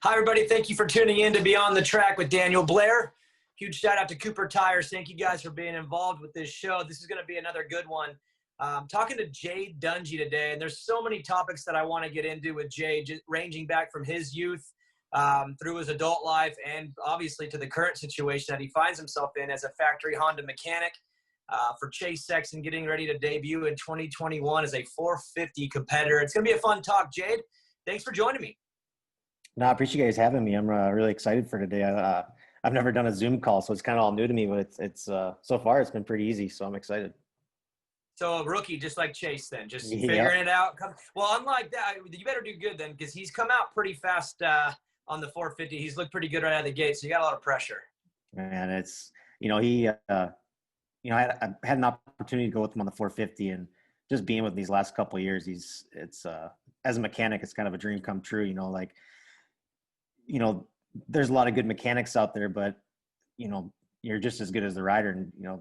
Hi, everybody. Thank you for tuning in to Beyond the Track with Daniel Blair. Huge shout out to Cooper Tires. Thank you guys for being involved with this show. This is going to be another good one. Talking to Jade Dungey today, and there's so many topics that I want to get into with Jade, just ranging back from his youth through his adult life and obviously to the current situation that he finds himself in as a factory Honda mechanic for Chase Sexton, getting ready to debut in 2021 as a 450 competitor. It's going to be a fun talk. Jade, thanks for joining me. No, I appreciate you guys having me. I'm really excited for today. I've never done a Zoom call, so it's kind of all new to me, but it's so far it's been pretty easy, so I'm excited. So a rookie, just like Chase then, just figuring it out. Well, unlike that, you better do good then, because he's come out pretty fast on the 450. He's looked pretty good right out of the gate, so you got a lot of pressure. And it's, I had an opportunity to go with him on the 450, and just being with him these last couple of years, as a mechanic, it's kind of a dream come true. There's a lot of good mechanics out there, but, you're just as good as the rider. And,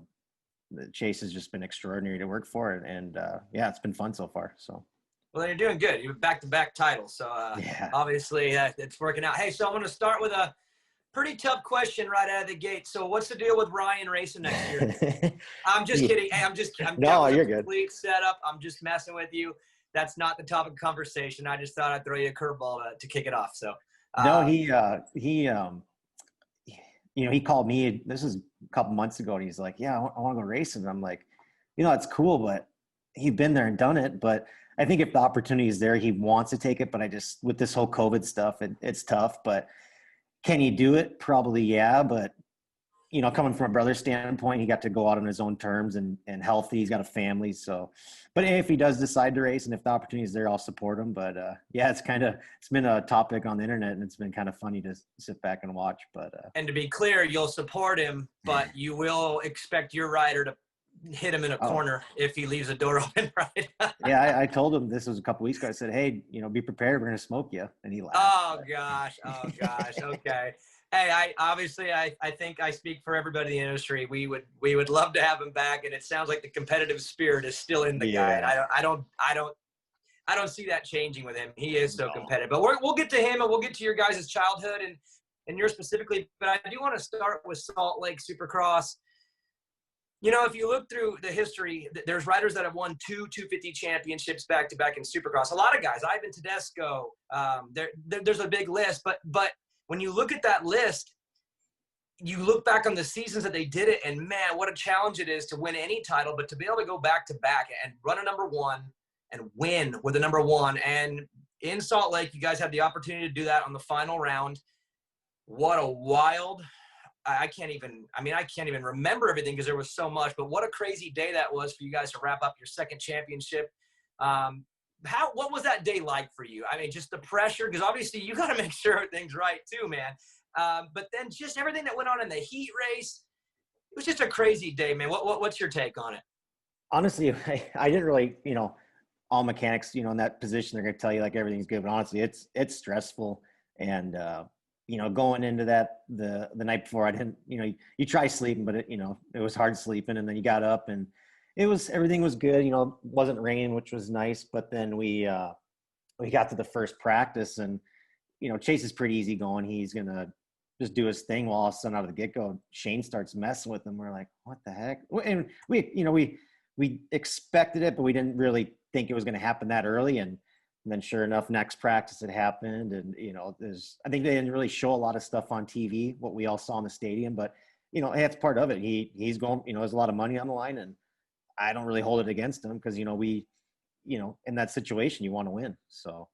the Chase has just been extraordinary to work for. And it's been fun so far. So. Well, then you're doing good. You're back-to-back titles. So obviously it's working out. Hey, so I'm going to start with a pretty tough question right out of the gate. So what's the deal with Ryan racing next year? I'm just kidding. Hey, No, you're good. Complete setup. I'm just messing with you. That's not the topic of conversation. I just thought I'd throw you a curveball to kick it off. So. No, he called me, this is a couple months ago, and he's like, yeah, I want to go racing. And I'm like, it's cool, but he'd been there and done it. But I think if the opportunity is there, he wants to take it. But with this whole COVID stuff, it's tough. But can he do it? Probably, yeah. But, coming from a brother's standpoint, he got to go out on his own terms and healthy. He's got a family. So, but if he does decide to race and if the opportunity is there, I'll support him. But it's been a topic on the internet, and it's been kind of funny to sit back and watch. But and to be clear, you'll support him, but you will expect your rider to hit him in a corner if he leaves the door open, right? Yeah, I told him, this was a couple weeks ago. I said, hey, be prepared. We're going to smoke you. And he laughed. Oh gosh. Okay. Hey, I think I speak for everybody in the industry. We would love to have him back, and it sounds like the competitive spirit is still in the guy. And I don't see that changing with him. He is so competitive. But we'll get to him, and we'll get to your guys' childhood and yours specifically. But I do want to start with Salt Lake Supercross. If you look through the history, there's riders that have won 250 championships back to back in Supercross. A lot of guys, Ivan Tedesco. There's a big list, but when you look at that list, you look back on the seasons that they did it, and man, what a challenge it is to win any title, but to be able to go back to back and run a number one and win with a number one. And in Salt Lake, you guys had the opportunity to do that on the final round. What a wild, I can't even remember everything because there was so much, but what a crazy day that was for you guys to wrap up your second championship. What was that day like for you? I mean, just the pressure, because obviously you got to make sure everything's right too, man. But then just everything that went on in the heat race, it was just a crazy day, man. What's your take on it? Honestly, I didn't really, all mechanics, in that position, they're going to tell you like everything's good, but honestly, it's stressful. And, going into that, the night before, I didn't, you try sleeping, but it was hard sleeping, and then you got up and everything was good. It wasn't raining, which was nice. But then we got to the first practice, and, Chase is pretty easy going. He's going to just do his thing. While all of a sudden out of the get-go, Shane starts messing with him. We're like, what the heck? And we expected it, but we didn't really think it was going to happen that early. And then sure enough, next practice it happened. And, I think they didn't really show a lot of stuff on TV, what we all saw in the stadium, but, that's part of it. He's going, there's a lot of money on the line, and I don't really hold it against him because, in that situation, you want to win. So,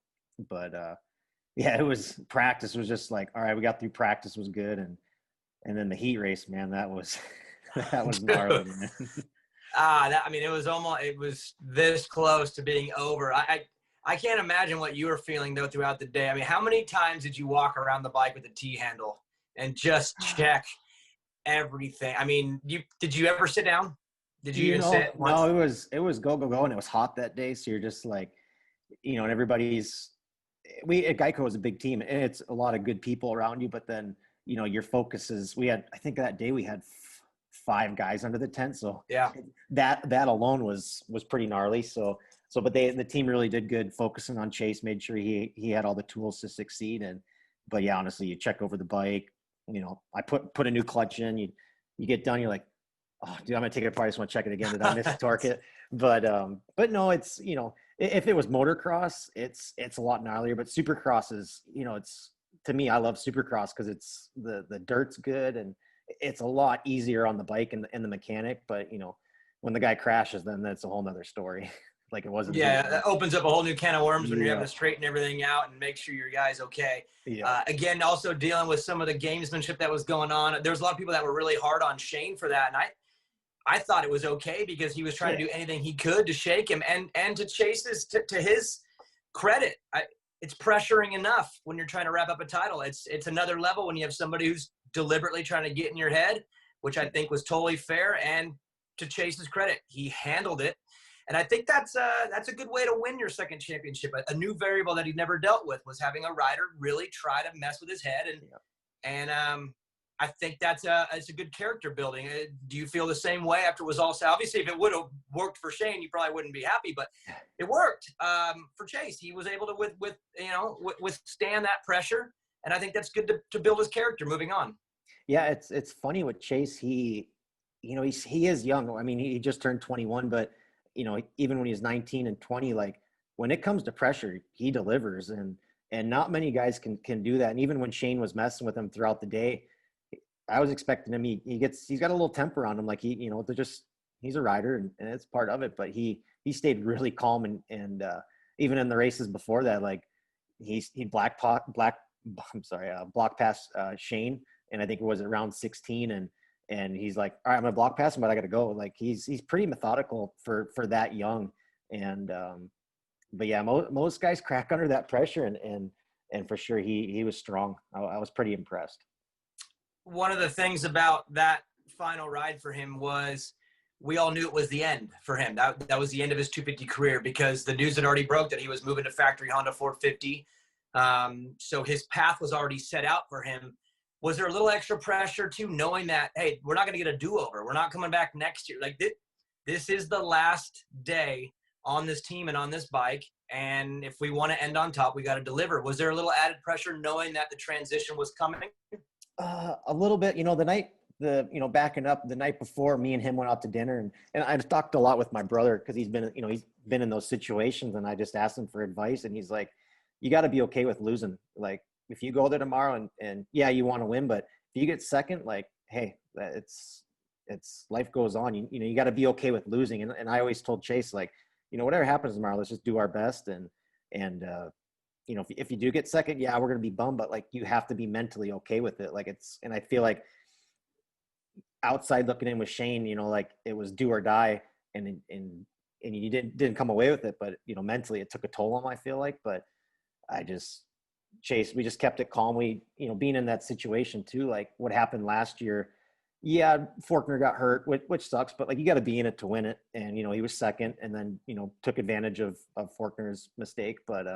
but it was practice was just like, all right, we got through practice was good. And then the heat race, man, that was gnarly, man. It was this close to being over. I can't imagine what you were feeling though throughout the day. I mean, how many times did you walk around the bike with a T-handle and just check everything? I mean, did you ever sit down? Did you even sit once? No, it was go, and it was hot that day. So you're just like, and everybody's, at Geico is a big team, and it's a lot of good people around you. But then, your focus is, I think that day we had 5 guys under the tent. So yeah, that alone was pretty gnarly. So, but the team really did good focusing on Chase, made sure he had all the tools to succeed. but yeah, honestly, you check over the bike, I put a new clutch in, you get done, you're like, oh dude, I'm gonna take it apart. I just want to check it again. Did I mistorque it? But no, it's, if it was motocross, it's a lot gnarlier, but supercross is, it's, to me, I love supercross because it's the dirt's good and it's a lot easier on the bike and the mechanic. But when the guy crashes, then that's a whole nother story. Like it wasn't. Yeah, that opens up a whole new can of worms when you're Yeah. having to straighten everything out and make sure your guy's okay. Yeah. Again, also dealing with some of the gamesmanship that was going on. There's a lot of people that were really hard on Shane for that, and I thought it was okay because he was trying to do anything he could to shake him and to chase this to his credit. It's pressuring enough when you're trying to wrap up a title. It's another level when you have somebody who's deliberately trying to get in your head, which I think was totally fair. And to Chase's credit, he handled it. And I think that's a good way to win your second championship. A new variable that he never dealt with was having a rider really try to mess with his head. And I think it's a good character building. Do you feel the same way after it was all said? Obviously, if it would have worked for Shane, you probably wouldn't be happy, but it worked for Chase. He was able to withstand that pressure, and I think that's good to build his character moving on. Yeah, it's funny with Chase. He is young. I mean, he just turned 21, but even when he's 19 and 20, like when it comes to pressure, he delivers, and not many guys can do that. And even when Shane was messing with him throughout the day, I was expecting him. He's got a little temper on him. Like he's a rider and it's part of it, but he stayed really calm and even in the races before that, like he block past Shane. And I think it was around 16 and he's like, all right, I'm gonna block past him, but I gotta go. Like he's pretty methodical for that young. And but yeah, most guys crack under that pressure and for sure he was strong. I was pretty impressed. One of the things about that final ride for him was we all knew it was the end for him. That was the end of his 250 career because the news had already broke that he was moving to factory Honda 450. So his path was already set out for him. Was there a little extra pressure too, knowing that, hey, we're not going to get a do-over. We're not coming back next year. Like this is the last day on this team and on this bike. And if we want to end on top, we got to deliver. Was there a little added pressure knowing that the transition was coming? A little bit, backing up the night before, me and him went out to dinner and I talked a lot with my brother because he's been in those situations, and I just asked him for advice, and he's like, you got to be okay with losing. Like if you go there tomorrow and yeah, you want to win, but if you get second, like, hey, it's life goes on. You got to be okay with losing. And I always told Chase, like, whatever happens tomorrow, let's just do our best. And if you do get second, yeah, we're going to be bummed, but like, you have to be mentally okay with it. Like and I feel like outside looking in with Shane, like it was do or die and you didn't come away with it, but mentally it took a toll on him, I feel like. But Chase, we just kept it calm. We, being in that situation too, like what happened last year, yeah, Forkner got hurt, which sucks, but like you got to be in it to win it. And, he was second and then, took advantage of Forkner's mistake. But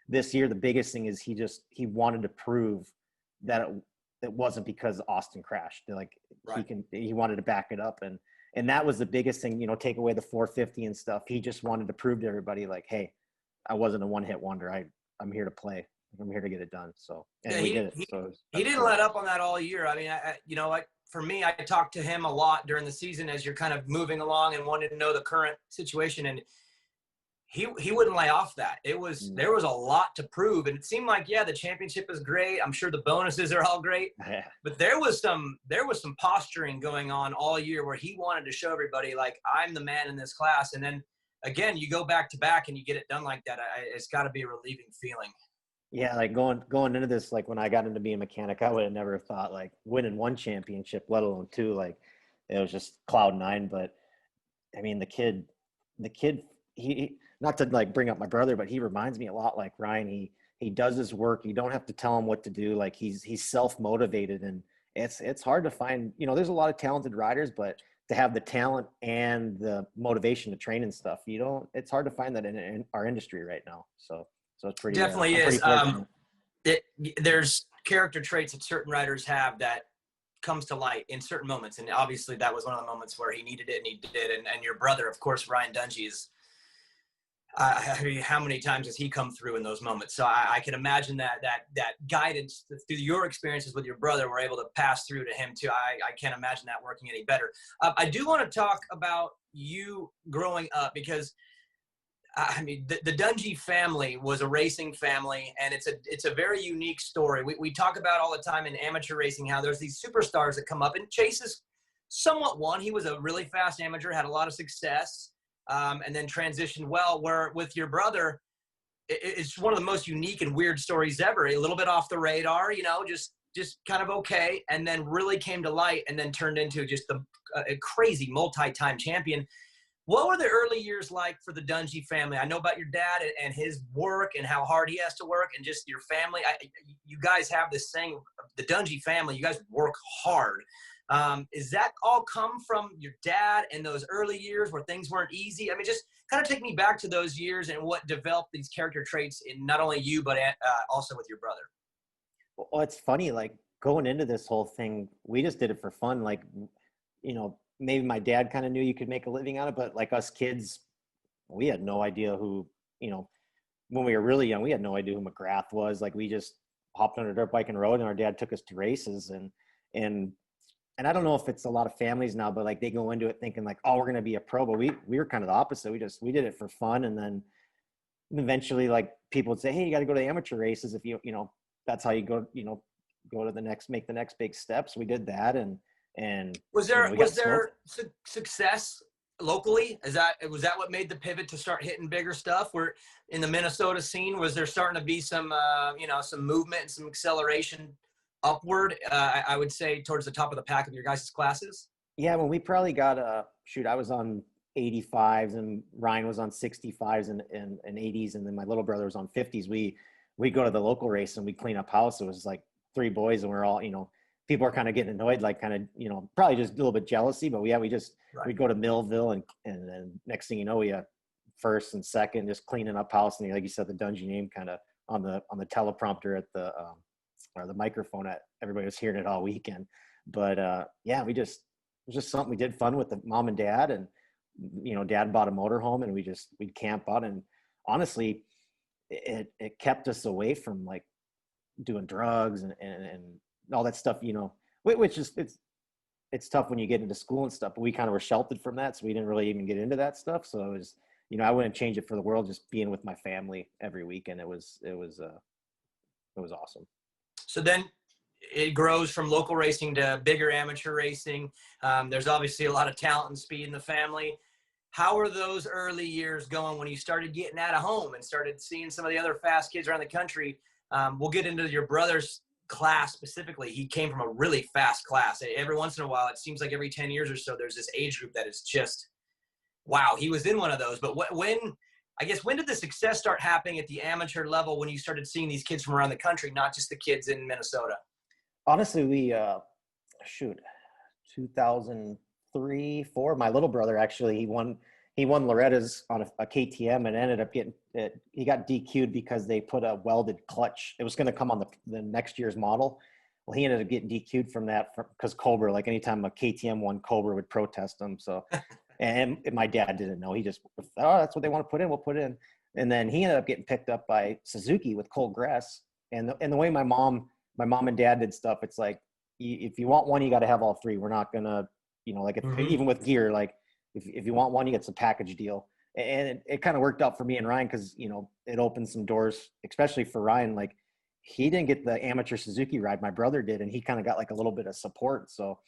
this year, the biggest thing is he wanted to prove that it wasn't because Austin crashed. Like right. He wanted to back it up. And that was the biggest thing, take away the 450 and stuff. He just wanted to prove to everybody like, hey, I wasn't a one-hit wonder. I'm here to play. I'm here to get it done. So, and yeah, we did it. So he didn't let up on that all year. I mean, like for me, I talked to him a lot during the season as you're kind of moving along and wanted to know the current situation. And he wouldn't lay off that. There was a lot to prove. And it seemed like, yeah, the championship is great. I'm sure the bonuses are all great, but there was some posturing going on all year where he wanted to show everybody like, I'm the man in this class. And then again, you go back to back and you get it done like that. It's gotta be a relieving feeling. Yeah, like going into this, like when I got into being a mechanic, I would have never thought like winning one championship, let alone two. Like it was just cloud nine. But I mean, the kid, he not to like bring up my brother, but he reminds me a lot like Ryan. He does his work. You don't have to tell him what to do. Like he's self-motivated, and it's hard to find. There's a lot of talented riders, but to have the talent and the motivation to train and stuff, it's hard to find that in our industry right now. So it's pretty definitely is. There's character traits that certain riders have that comes to light in certain moments, and obviously that was one of the moments where he needed it, and he did. And your brother, of course, Ryan Dungeys, I mean, how many times has he come through in those moments? So I can imagine that guidance through your experiences with your brother were able to pass through to him too. I can't imagine that working any better. I do want to talk about you growing up, because I mean, the Dungey family was a racing family, and it's a very unique story. We talk about all the time in amateur racing how there's these superstars that come up, and Chase is somewhat one. He was a really fast amateur, had a lot of success, and then transitioned well. Where with your brother, it's one of the most unique and weird stories ever. A little bit off the radar, you know, just kind of okay, and then really came to light, and then turned into just a crazy multi-time champion. What were the early years like for the Dungey family? I know about your dad and his work and how hard he has to work, and just your family. You guys have this saying, the Dungey family, you guys work hard. Is that all come from your dad and those early years where things weren't easy? I mean, just kind of take me back to those years and what developed these character traits in not only you, but also with your brother. Well, it's funny, like going into this whole thing, we just did it for fun. Like, you know, maybe my dad kind of knew you could make a living out of it, but like us kids, we had no idea who, you know, when we were really young, we had no idea who McGrath was. Like we just hopped on a dirt bike and rode, and our dad took us to races. And I don't know if it's a lot of families now, but like they go into it thinking like, oh, we're going to be a pro, but we were kind of the opposite. We did it for fun. And then eventually like people would say, hey, you got to go to the amateur races. If you know, that's how you go, you know, go to make the next big steps. We did that. And was there success locally? Was that what made the pivot to start hitting bigger stuff? Where in the Minnesota scene, was there starting to be some some movement and some acceleration upward? I would say towards the top of the pack of your guys' classes. Yeah, when we probably got I was on 85s and Ryan was on 65s and 80s, and then my little brother was on 50s. We go to the local race and we clean up house. It was like 3 boys, and we're all, you know, people are kind of getting annoyed, like kind of, you know, probably just a little bit jealousy, but we go to Millville and then next thing you know, we first and second, just cleaning up house. And like you said, the Dungey name kind of on the teleprompter at the, or the microphone at everybody was hearing it all weekend. But yeah, it was just something we did fun with the mom and dad, and, you know, dad bought a motorhome and we'd camp out. And honestly, it kept us away from like doing drugs and all that stuff, you know, which is, it's tough when you get into school and stuff, but we kind of were sheltered from that. So we didn't really even get into that stuff. So it was, you know, I wouldn't change it for the world, just being with my family every weekend. It was awesome. So then it grows from local racing to bigger amateur racing. There's obviously a lot of talent and speed in the family. How are those early years going when you started getting out of home and started seeing some of the other fast kids around the country? We'll get into your brother's class specifically. He came from a really fast class. Every once in a while, it seems like every 10 years or so, there's this age group that is just, wow, he was in one of those. But when did the success start happening at the amateur level, when you started seeing these kids from around the country, not just the kids in Minnesota? Honestly, we 2003, 4, my little brother, actually, he won Loretta's on a KTM and ended up getting it. He got DQ'd because they put a welded clutch. It was going to come on the next year's model. Well, he ended up getting DQ'd from that because Cobra, like anytime a KTM won, Cobra would protest him. So, and my dad didn't know. He just, oh, that's what they want to put in, we'll put it in. And then he ended up getting picked up by Suzuki with Cole Gress. And the way my mom and dad did stuff, it's like, if you want one, you got to have all 3. We're not going to, you know, like even with gear, like if you want one, you get some package deal. And it kind of worked out for me and Ryan, because, you know, it opened some doors, especially for Ryan. Like he didn't get the amateur Suzuki ride, my brother did, and he kind of got like a little bit of support. So,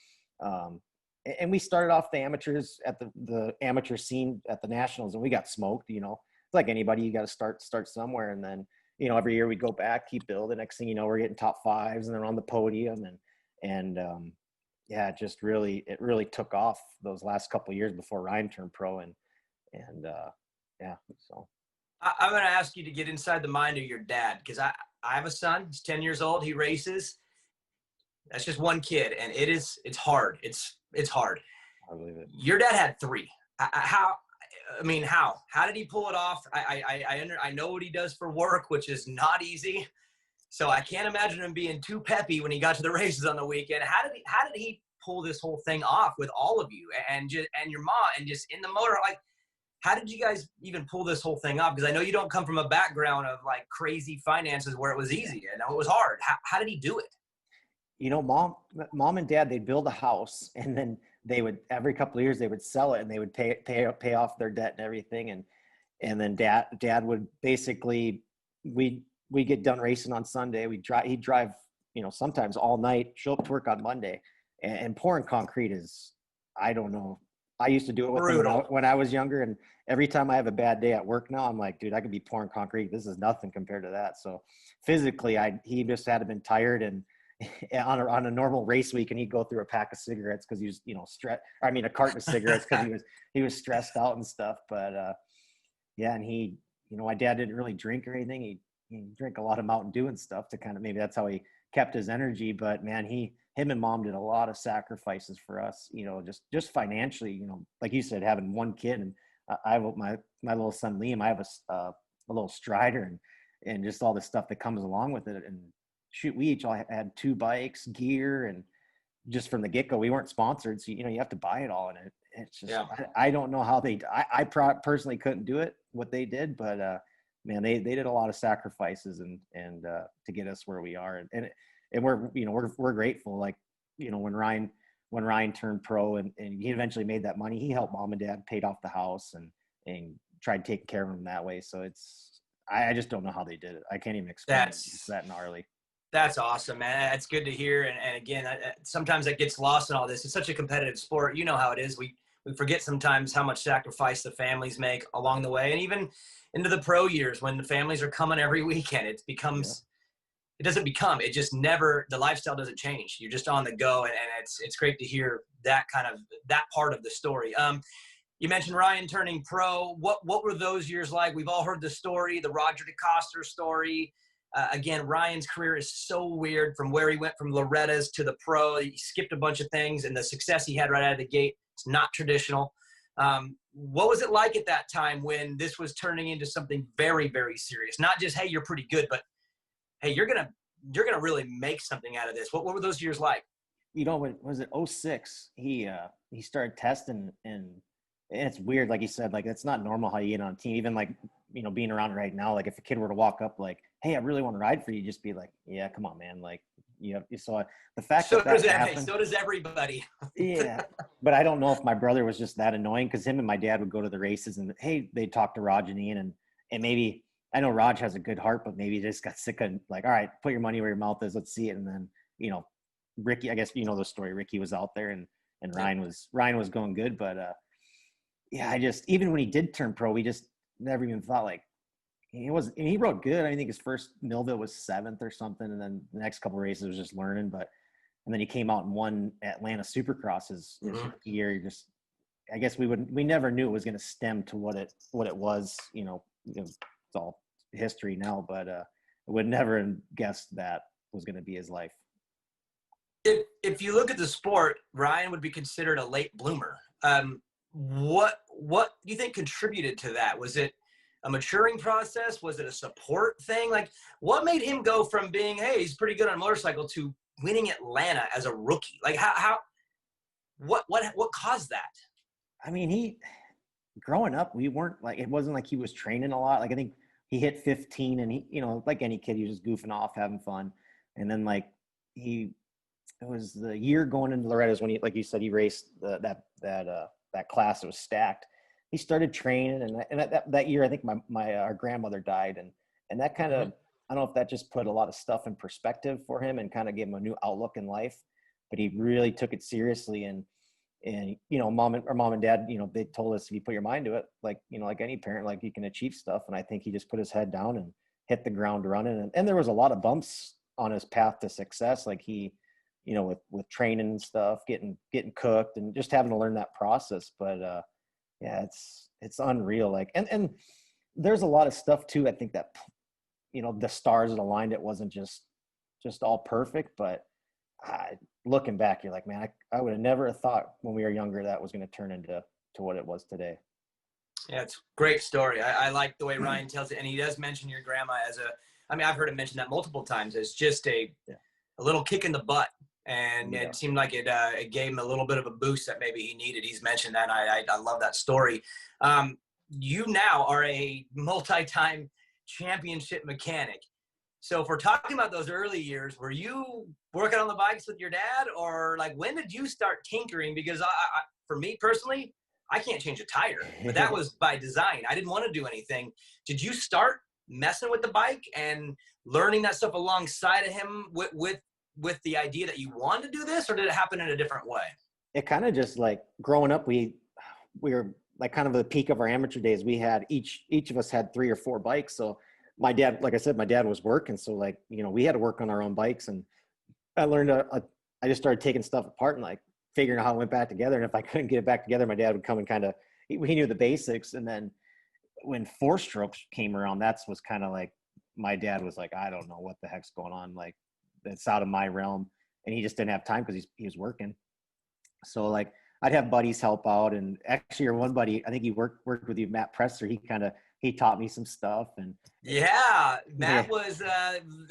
and we started off the amateurs at the amateur scene at the nationals, and we got smoked. You know, it's like anybody, you got to start somewhere, and then, you know, every year we go back, keep building. Next thing you know, we're getting top 5s, and then on the podium, and yeah, it really took off those last couple of years before Ryan turned pro, and yeah. So I'm going to ask you to get inside the mind of your dad, because I have a son. He's 10 years old. He races. That's just one kid, and it's hard. It's hard. I believe it. Your dad had 3. How did he pull it off? I know what he does for work, which is not easy. So I can't imagine him being too peppy when he got to the races on the weekend. How did he pull this whole thing off with all of you and your mom and just in the motor? Like, how did you guys even pull this whole thing off? Because I know you don't come from a background of like crazy finances where it was easy. I know it was hard. How did he do it? You know, mom and dad, they'd build a house, and then they would, every couple of years, they would sell it, and they would pay off their debt and everything. And then dad would basically, we get done racing on Sunday. He'd drive, you know, sometimes all night, show up to work on Monday, and pouring concrete is, I don't know. I used to do it with him when I was younger, and every time I have a bad day at work now, I'm like, dude, I could be pouring concrete. This is nothing compared to that. So physically, he just had been tired, and on a normal race week, and he'd go through a pack of cigarettes because he was, you know, a carton of cigarettes because he was stressed out and stuff. But yeah, and he, you know, my dad didn't really drink or anything. He drank a lot of Mountain Dew and stuff to kind of, maybe that's how he kept his energy. But man, him and mom did a lot of sacrifices for us, you know, just financially, you know, like you said, having one kid, and I have my little son Liam, I have a little Strider, and just all the stuff that comes along with it. And shoot, we each all had 2 bikes, gear, and just from the get-go, we weren't sponsored, so you know, you have to buy it all. And it's just, yeah. I don't know how I personally couldn't do it what they did, but man, they did a lot of sacrifices and to get us where we are, and we're, you know, we're grateful. Like, you know, when Ryan turned pro and he eventually made that money, he helped mom and dad, paid off the house, and tried taking care of them that way. So I just don't know how they did it. I can't even explain it. It's that gnarly. That's awesome, man. That's good to hear. And again, sometimes that gets lost in all this. It's such a competitive sport. You know how it is. We forget sometimes how much sacrifice the families make along the way. And even into the pro years, when the families are coming every weekend, it becomes, it doesn't become, it just never, the lifestyle doesn't change. You're just on the go. And it's great to hear that part of the story. You mentioned Ryan turning pro. What were those years like? We've all heard the story, the Roger DeCoster story. Again, Ryan's career is so weird, from where he went from Loretta's to the pro. He skipped a bunch of things, and the success he had right out of the gate, it's not traditional. What was it like at that time when this was turning into something very, very serious? Not just, hey, you're pretty good, but hey, you're gonna really make something out of this. What were those years like? You know, when was it 06? He started testing, and it's weird, like you said, like it's not normal how you get on a team. Even like, you know, being around right now, like if a kid were to walk up like, hey, I really want to ride for you, just be like, yeah, come on, man. Like, you saw the fact that happened. So does everybody. Yeah. But I don't know if my brother was just that annoying, because him and my dad would go to the races, and hey, they'd talk to Raj and Ian, and maybe, I know Raj has a good heart, but maybe he just got sick of, like, all right, put your money where your mouth is. Let's see it. And then, you know, Ricky, I guess, you know the story. Ricky was out there, and Ryan was going good. But yeah, even when he did turn pro, we just never even thought, like, he rode good. I think his first Millville was 7th or something, and then the next couple of races was just learning. And then he came out and won Atlanta Supercross his year. I guess we never knew it was going to stem to what it was. You know, it's all history now, but I would never have guessed that was going to be his life. If you look at the sport, Ryan would be considered a late bloomer. What do you think contributed to that? Was it a maturing process? Was it a support thing? Like, what made him go from being, hey, he's pretty good on a motorcycle, to winning Atlanta as a rookie? Like, what caused that? I mean, growing up, we weren't like, it wasn't like he was training a lot. Like, I think he hit 15, and he, you know, like any kid, he was just goofing off, having fun. And then like it was the year going into Loretta's when he, like you said, he raced that class that was stacked. He started training, and that year, I think our grandmother died, and that kind of, I don't know if that just put a lot of stuff in perspective for him and kind of gave him a new outlook in life. But he really took it seriously, and you know, mom and dad, you know, they told us, if you put your mind to it, like, you know, like any parent, like, you can achieve stuff. And I think he just put his head down and hit the ground running, and there was a lot of bumps on his path to success. Like, he, you know, with training and stuff, getting cooked, and just having to learn that process. But yeah, it's unreal. Like, and there's a lot of stuff too. I think that, you know, the stars that aligned, it wasn't just all perfect, but looking back, you're like, man, I would have never thought when we were younger that was going to turn into what it was today. Yeah, it's a great story. I like the way Ryan tells it, and he does mention your grandma as I've heard him mention that multiple times, as just a little kick in the butt. And it seemed like it gave him a little bit of a boost that maybe he needed. He's mentioned that. I love that story. you now are a multi-time championship mechanic. So if we're talking about those early years, were you working on the bikes with your dad, or like when did you start tinkering? Because for me personally, I can't change a tire, but that was by design. I didn't want to do anything. Did you start messing with the bike and learning that stuff alongside of him with the idea that you wanted to do this, or did it happen in a different way? It kind of just like growing up, we were like kind of the peak of our amateur days. We had each of us had 3 or 4 bikes. So my dad, like I said, my dad was working. So like, you know, we had to work on our own bikes, and I learned, I just started taking stuff apart and like figuring out how it went back together. And if I couldn't get it back together, my dad would come and kind of, he knew the basics. And then when 4-strokes came around, was kind of like, my dad was like, I don't know what the heck's going on. Like, that's out of my realm. And he just didn't have time because he was working. So like I'd have buddies help out. And actually your one buddy, I think he worked with you, Matt Presser. He taught me some stuff. And yeah, Matt was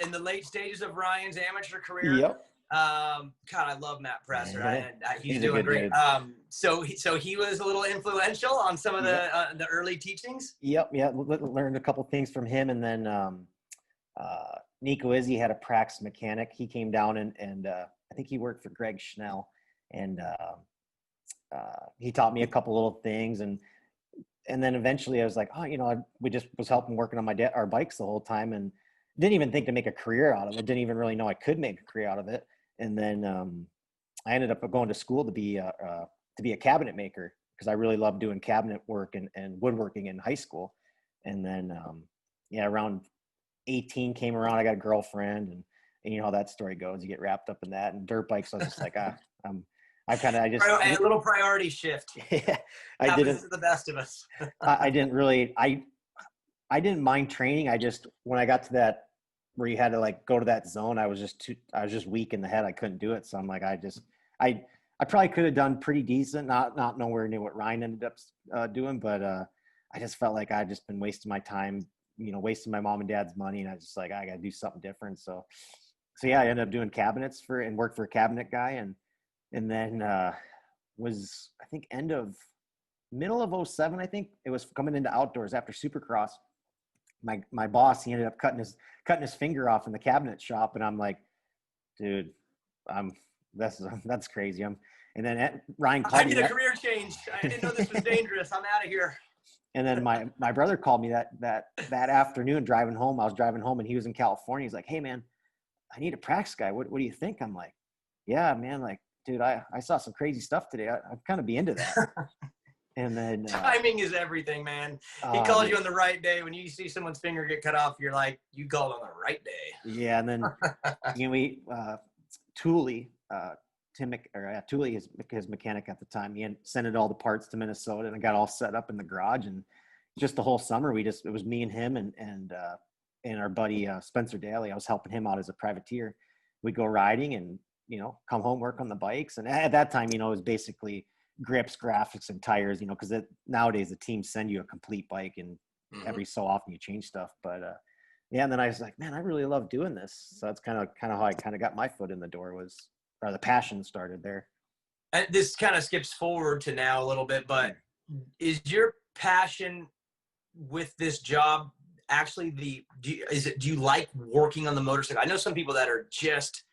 in the late stages of Ryan's amateur career. Yep. God, I love Matt Presser. He's doing great. So he was a little influential on some of the early teachings. Yep. Yeah. Learned a couple things from him. And then Nico Izzy had a Prax mechanic. He came down and I think he worked for Greg Schnell, and he taught me a couple little things. And then eventually I was like, oh, you know, we just was helping working on our bikes the whole time, and didn't even think to make a career out of it. Didn't even really know I could make a career out of it. And then I ended up going to school to be a cabinet maker, because I really loved doing cabinet work and woodworking in high school. And then, around 18 came around, I got a girlfriend, and you know how that story goes. You get wrapped up in that, and dirt bikes. I was just like, a little priority shift. Yeah, I didn't. To the best of us. I didn't really. I didn't mind training. I just, when I got to that where you had to like go to that zone, I was just weak in the head. I couldn't do it. So I'm like, I probably could have done pretty decent. Not nowhere near what Ryan ended up doing, but I just felt like I'd just been wasting my time, you know, wasting my mom and dad's money, and I was just like, I got to do something different. So yeah, I ended up doing cabinets and worked for a cabinet guy, and then was, I think, middle of 07, I think it was, coming into outdoors after Supercross. My boss, he ended up cutting his finger off in the cabinet shop, and I'm like, dude, that's crazy. And then Ryan called me. I need a career change. I didn't know this was dangerous. I'm out of here. And then my brother called me that afternoon driving home. I was driving home, and he was in California. He's like, hey man, I need a Prax guy. What do you think? I'm like, yeah, man. Like, dude, I saw some crazy stuff today. I'd kind of be into that. And then timing is everything, man. He calls you on the right day. When you see someone's finger get cut off, you're like, you called on the right day. Yeah. And then, Thule, Thule, his mechanic at the time, he had sent all the parts to Minnesota, and I got all set up in the garage. And just the whole summer, it was me and him and our buddy, Spencer Daly. I was helping him out as a privateer. We'd go riding and, you know, come home, work on the bikes. And at that time, you know, it was basically grips, graphics, and tires, you know, because nowadays the teams send you a complete bike, and every so often you change stuff. But yeah, and then I was like, man, I really love doing this. So that's kind of how I kind of got my foot in the door, or the passion started there. And this kind of skips forward to now a little bit, but is your passion with this job actually do you like working on the motorcycle? I know some people that are just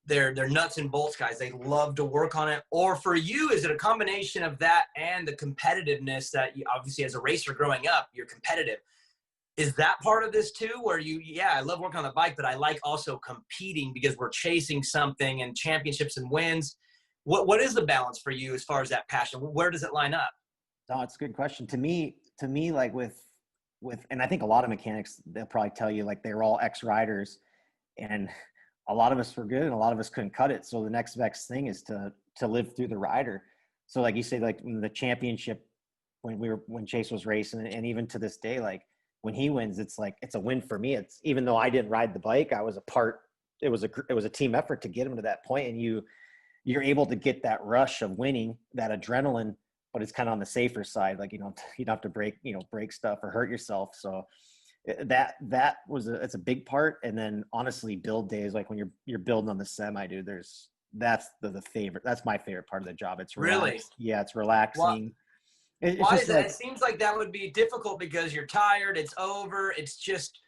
they're nuts and bolts guys. They love to work on it. Or for you, is it a combination of that and the competitiveness that you, obviously as a racer growing up, you're competitive? Is that part of this too, where I love working on the bike, but I like also competing because we're chasing something and championships and wins? What is the balance for you as far as that passion? Where does it line up? No, it's a good question. To me, like with, and I think a lot of mechanics, they'll probably tell you like they're all ex-riders, and a lot of us were good and a lot of us couldn't cut it. So the next best thing is to live through the rider. So like you say, like in the championship, when Chase was racing, and even to this day, like when he wins, it's like, it's a win for me. It's, even though I didn't ride the bike, I was a part, it was a team effort to get him to that point. And you're able to get that rush of winning, that adrenaline, but it's kind of on the safer side. Like, you don't have to break stuff or hurt yourself. So it's a big part. And then honestly, build days, like when you're building on the semi, dude, that's the favorite. That's my favorite part of the job. It's really, yeah, it's relaxing. It's Why just is that? like, It seems like that would be difficult because you're tired. It's over. It's just,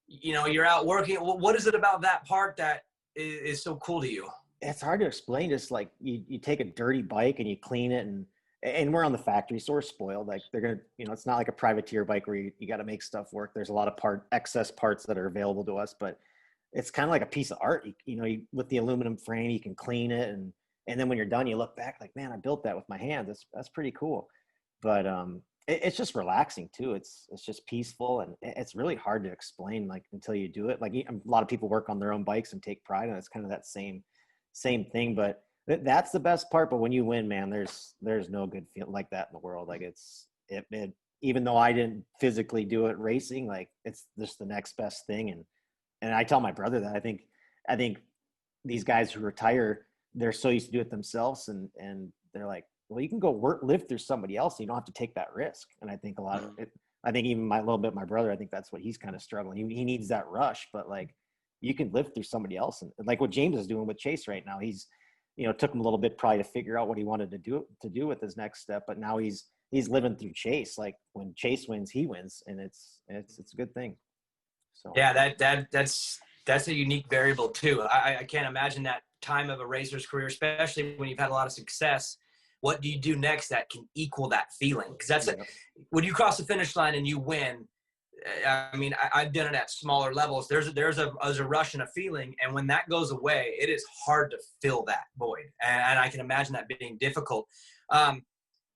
you're out working. What is it about that part that is so cool to you? it's hard to explain. Just like you take a dirty bike and you clean it, and we're on the factory, so we're spoiled. Like they're gonna, it's not like a privateer bike where you got to make stuff work. There's a lot of excess parts that are available to us, but it's kind of like a piece of art. With the aluminum frame, you can clean it, and then when you're done, you look back like, man, I built that with my hands. That's pretty cool. But it's just relaxing too. It's just peaceful, and it's really hard to explain like until you do it. Like a lot of people work on their own bikes and take pride, and it's kind of that same thing. But that's the best part. But when you win, man, there's no good feeling like that in the world. Like it even though I didn't physically do it racing, like it's just the next best thing. And I tell my brother that I think these guys who retire, they're so used to do it themselves, and they're like, well, you can go live through somebody else. You don't have to take that risk. And I think a lot of it, I think even my brother, I think that's what he's kind of struggling. He needs that rush, but like you can live through somebody else. And like what James is doing with Chase right now, he's, took him a little bit probably to figure out what he wanted to do with his next step. But now he's living through Chase. Like when Chase wins, he wins, and it's a good thing. So Yeah, that's a unique variable too. I can't imagine that time of a racer's career, especially when you've had a lot of success. What do you do next that can equal that feeling? Because when you cross the finish line and you win, I mean, I've done it at smaller levels. There's a rush and a feeling, and when that goes away, it is hard to fill that void. And I can imagine that being difficult.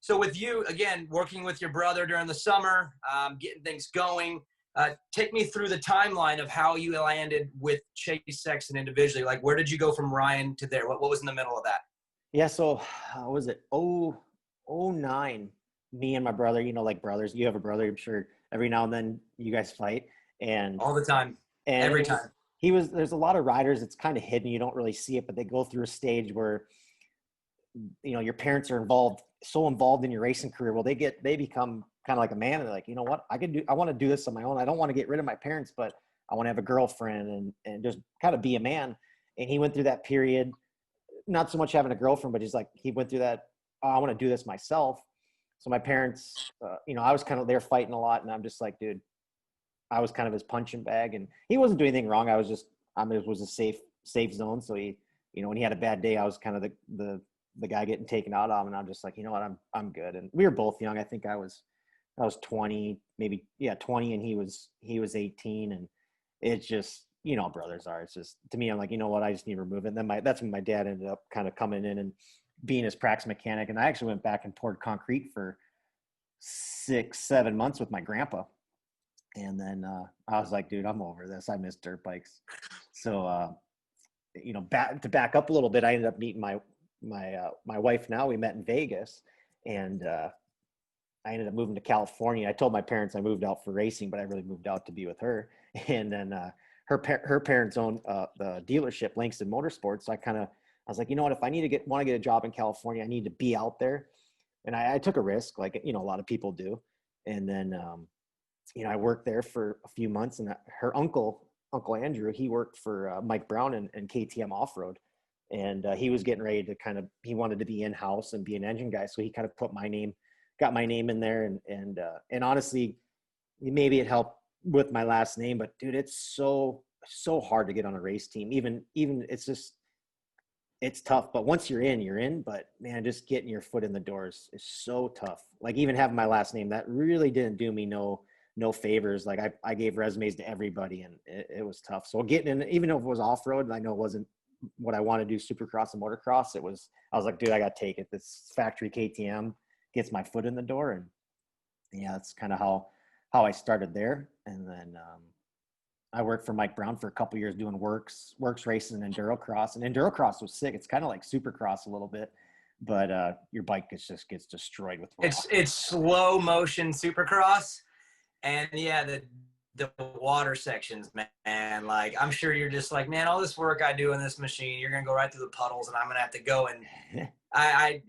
So with you, again, working with your brother during the summer, getting things going, take me through the timeline of how you landed with Chase Sexton individually. Like, where did you go from Ryan to there? What was in the middle of that? yeah, so how was it? 09, me and my brother, like brothers, you have a brother, I'm sure every now and then you guys fight, and All the time, every time. There's a lot of riders, it's kind of hidden, you don't really see it, but they go through a stage where your parents are so involved in your racing career. Well, they become kind of like a man, and they're like, you know what, I want to do this on my own. I don't want to get rid of my parents, but I want to have a girlfriend and just kind of be a man. And he went through that period, not so much having a girlfriend, but he went through that, oh, I want to do this myself. So my parents, I was kind of there fighting a lot, and I'm just like, dude, I was kind of his punching bag, and he wasn't doing anything wrong. It was a safe zone. So he, when he had a bad day, I was kind of the guy getting taken out of him, and I'm just like, you know what, I'm good. And we were both young. I think I was 20, maybe, 20, and he was 18, and it's just, brothers are. It's just, to me, I'm like, you know what, I just need to remove it. And then that's when my dad ended up kind of coming in and being his practice mechanic. And I actually went back and poured concrete for 6-7 months with my grandpa. And then I was like, dude, I'm over this. I miss dirt bikes. So, to back up a little bit, I ended up meeting my wife now. We met in Vegas, and I ended up moving to California. I told my parents I moved out for racing, but I really moved out to be with her. And then her parents own the dealership, Langston Motorsports. So I was like, you know what, if I want to get a job in California, I need to be out there. And I took a risk, like, a lot of people do. And then, I worked there for a few months, and her Uncle Andrew, he worked for Mike Brown and KTM Off-Road. And he was getting ready to he wanted to be in-house and be an engine guy. So he kind of got my name in there. And honestly, maybe it helped with my last name, but dude, it's so hard to get on a race team. Even it's tough, but once you're in, but man, just getting your foot in the doors is so tough. Like even having my last name, that really didn't do me no favors. Like I gave resumes to everybody, and it was tough. So getting in, even though it was off-road, I know it wasn't what I want to do, supercross and motocross, I was like, dude, I got to take it. This factory KTM gets my foot in the door. And yeah, that's kind of how I started there. And then I worked for Mike Brown for a couple years doing works racing and endurocross. And endurocross was sick. It's kind of like supercross a little bit, but your bike just gets destroyed with rock. It's slow motion supercross, and yeah, the water sections, man. Like, I'm sure you're just like, man, all this work I do in this machine, you're gonna go right through the puddles, and I'm gonna have to go. And I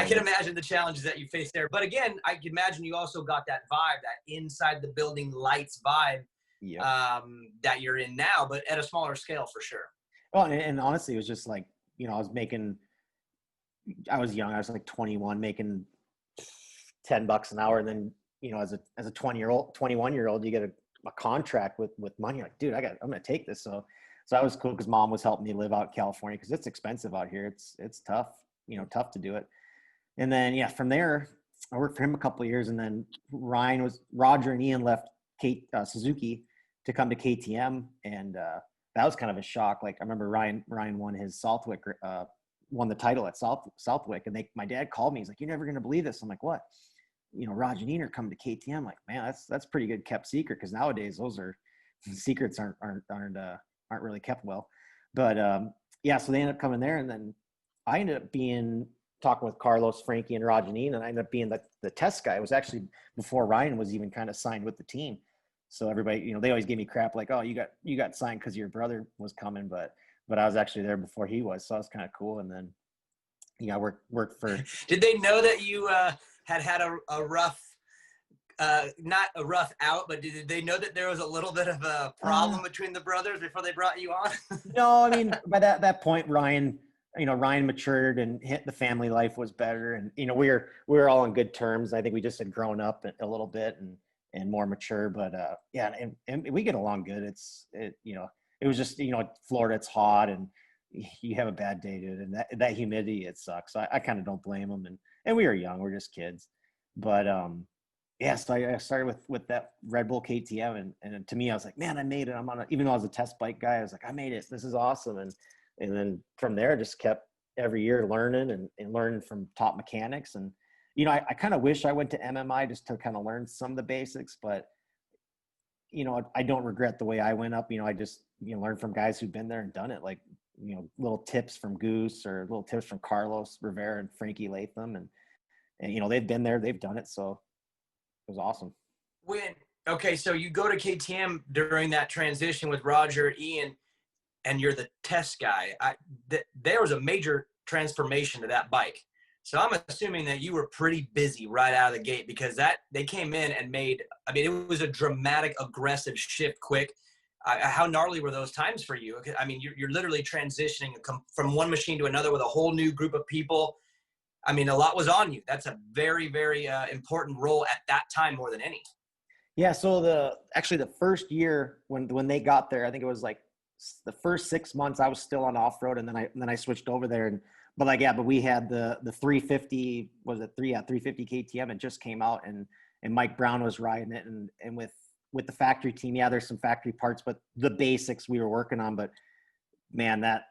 can imagine the challenges that you face there. But again, I can imagine you also got that vibe, that inside the building lights vibe, that you're in now, but at a smaller scale for sure. Well, and honestly, it was just like, I was making I was young. I was like 21, making $10 an hour. And then, as a 21-year-old, you get a contract with money. Like, dude, I'm going to take this. So that was cool because mom was helping me live out in California because it's expensive out here. It's tough, tough to do it. And then, yeah, from there, I worked for him a couple of years. And then Roger and Ian left Suzuki to come to KTM. And that was kind of a shock. Like, I remember Ryan won his Southwick, won the title at Southwick. And my dad called me. He's like, "You're never going to believe this." I'm like, "What?" Roger and Ian are coming to KTM. I'm like, man, that's pretty good kept secret. Cause nowadays those secrets aren't really kept well. But yeah, so they ended up coming there. And then I ended up talking with Carlos, Frankie, and Roger and Ian, and I ended up being the test guy. It was actually before Ryan was even kind of signed with the team. So everybody, they always gave me crap like, "Oh, you got signed because your brother was coming," but I was actually there before he was, so that was kind of cool. And then, I worked for. Did they know that you had a rough, not a rough out, but did they know that there was a little bit of a problem between the brothers before they brought you on? No, I mean, by that point, Ryan matured and the family life was better. And, we were all on good terms. I think we just had grown up a little bit and more mature, but yeah. And we get along good. It was just, Florida, it's hot and you have a bad day, dude. And that humidity, it sucks. I kind of don't blame them. And we were young, we're just kids, but yeah, so I started with that Red Bull KTM, and to me, I was like, man, I made it. Even though I was a test bike guy, I was like, I made it. This is awesome. And then from there, just kept every year learning and learning from top mechanics. And, I kind of wish I went to MMI just to kind of learn some of the basics, but, I don't regret the way I went up. I just, learned from guys who've been there and done it. Like, little tips from Goose or little tips from Carlos Rivera and Frankie Latham. And they've been there, they've done it. So it was awesome. Okay, so you go to KTM during that transition with Roger and Ian, and you're the test guy. There was a major transformation to that bike. So I'm assuming that you were pretty busy right out of the gate because they came in and it was a dramatic, aggressive shift quick. How gnarly were those times for you? I mean, you're literally transitioning from one machine to another with a whole new group of people. I mean, a lot was on you. That's a very, very important role at that time more than any. Yeah. So the first year when they got there, I think it was like the first 6 months I was still on off-road, and then I switched over there. But we had the 350, 350 KTM. It just came out, and Mike Brown was riding it, and with the factory team, yeah, there's some factory parts, but the basics we were working on. But man, that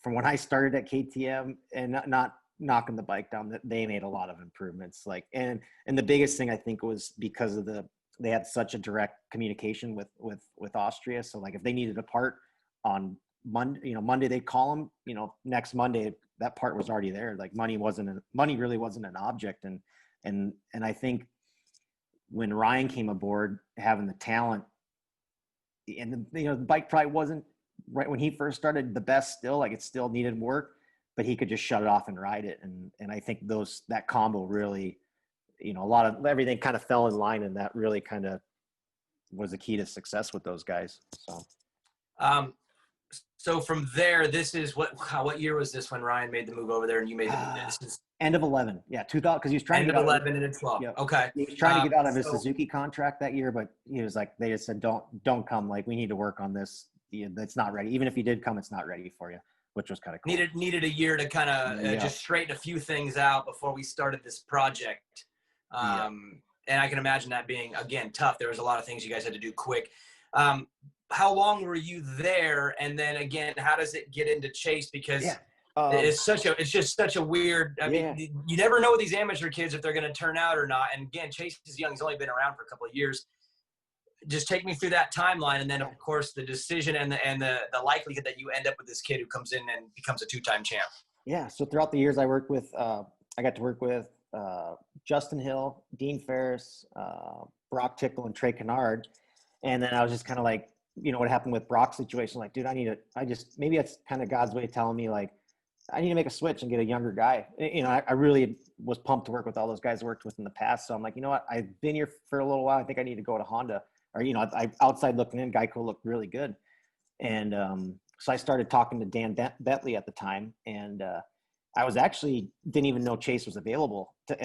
from when I started at KTM, and not knocking the bike down, that they made a lot of improvements. Like, and the biggest thing I think was because of they had such a direct communication with Austria. So like if they needed a part on Monday they'd call them, next Monday that part was already there. Like money really wasn't an object. And I think when Ryan came aboard, having the talent, and the bike probably wasn't right when he first started the best still, like it still needed work, but he could just shut it off and ride it. And I think that combo really, a lot of everything kind of fell in line, and that really kind of was the key to success with those guys. So from there, this is what year was this when Ryan made the move over there and you made the move? This is end of 11. Yeah, 2000, because he was trying end to get of 11 and 12. Yeah. Okay. He was trying to get out of his Suzuki contract that year, but he was like, they just said, don't come. Like, we need to work on this. That's not ready. Even if you did come, it's not ready for you, which was kind of cool. Needed a year to kind of just straighten a few things out before we started this project. And I can imagine that being, again, tough. There was a lot of things you guys had to do quick. How long were you there? And then again, how does it get into Chase? Because it's just such a weird, I mean, you never know with these amateur kids if they're going to turn out or not. And again, Chase is young. He's only been around for a couple of years. Just take me through that timeline. And then of course the decision and the likelihood that you end up with this kid who comes in and becomes a two-time champ. Yeah. So throughout the years I worked with, I got to work with Justin Hill, Dean Ferris, Brock Tickle, and Trey Kennard. And then I was just kind of like, what happened with Brock's situation, like, dude, maybe that's kind of God's way of telling me, like, I need to make a switch and get a younger guy. I really was pumped to work with all those guys I worked with in the past. So I'm like, you know what? I've been here for a little while. I think I need to go to Honda. Or, I outside looking in, Geico looked really good. And so I started talking to Dan Bentley at the time. And I was actually didn't even know Chase was available to,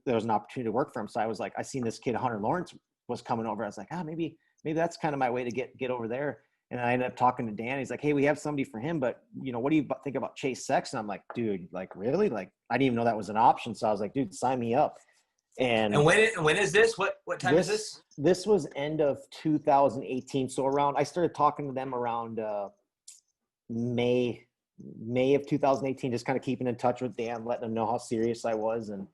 there was an opportunity to work for him. So I was like, I seen this kid, Hunter Lawrence, was coming over. I was like, maybe that's kind of my way to get over there. And I ended up talking to Dan. He's like, hey, we have somebody for him, but what do you think about Chase Sexton? I'm like, dude, like really? Like, I didn't even know that was an option. So I was like, dude, sign me up. And when is this? What time is this? This was end of 2018. So I started talking to them around May of 2018, just kind of keeping in touch with Dan, letting him know how serious I was. And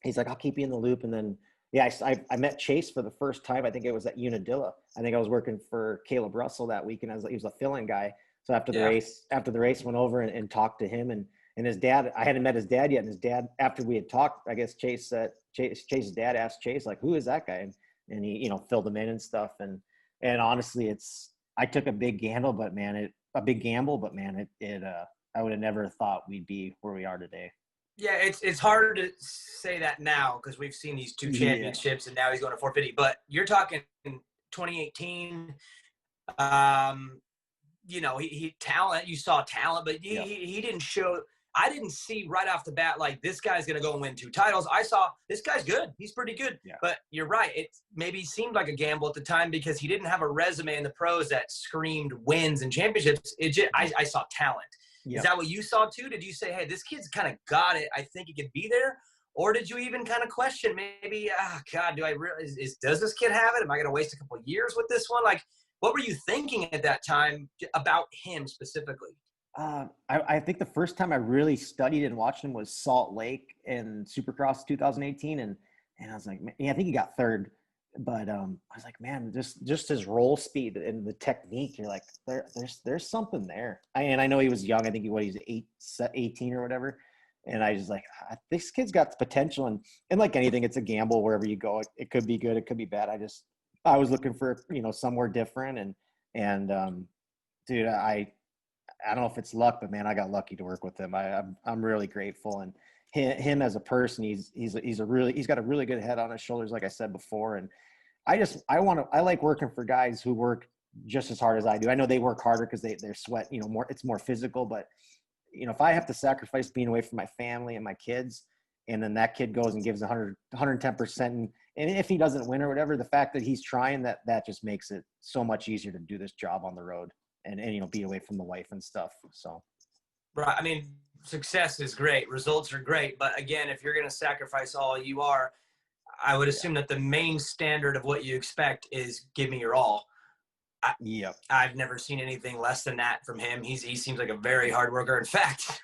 he's like, I'll keep you in the loop. And then, yeah, I met Chase for the first time. I think it was at Unadilla. I think I was working for Caleb Russell that weekend. He was a fill-in guy. So after the race, went over and talked to him and his dad. I hadn't met his dad yet. And his dad, after we had talked, I guess Chase's dad asked Chase, like, who is that guy? And he, filled him in and stuff. And honestly, I took a big gamble, but man, I would have never thought we'd be where we are today. Yeah, it's hard to say that now because we've seen these 2 championships and now he's going to 450. But you're talking 2018. He talent. You saw talent, but he didn't show. I didn't see right off the bat like this guy's going to go and win 2 titles. I saw this guy's good. He's pretty good. Yeah. But you're right. It maybe seemed like a gamble at the time because he didn't have a resume in the pros that screamed wins and championships. I saw talent. Yep. Is that what you saw too? Did you say, hey, this kid's kind of got it, I think he could be there? Or did you even kind of question maybe, God, do I really, does this kid have it? Am I going to waste a couple of years with this one? Like, what were you thinking at that time about him specifically? I think the first time I really studied and watched him was Salt Lake in Supercross 2018. And I was like, man, I think he got third. But I was like, man, just his roll speed and the technique, you're like, there's something there. And I know he was young. I think he's 18 or whatever. And I was like, this kid's got the potential. And like anything, it's a gamble wherever you go. It could be good. It could be bad. I was looking for, somewhere different. And dude, I don't know if it's luck, but man, I got lucky to work with him. I'm really grateful. And him as a person, he's got a really good head on his shoulders, like I said before. And I like working for guys who work just as hard as I do. I know they work harder because they're sweat, it's more physical, but if I have to sacrifice being away from my family and my kids, and then that kid goes and gives 110%. And if he doesn't win or whatever, the fact that he's trying, that just makes it so much easier to do this job on the road and be away from the wife and stuff. So. Right. I mean, success is great. Results are great. But again, if you're going to sacrifice all you are, I would assume that the main standard of what you expect is give me your all. I've never seen anything less than that from him. He seems like a very hard worker. In fact,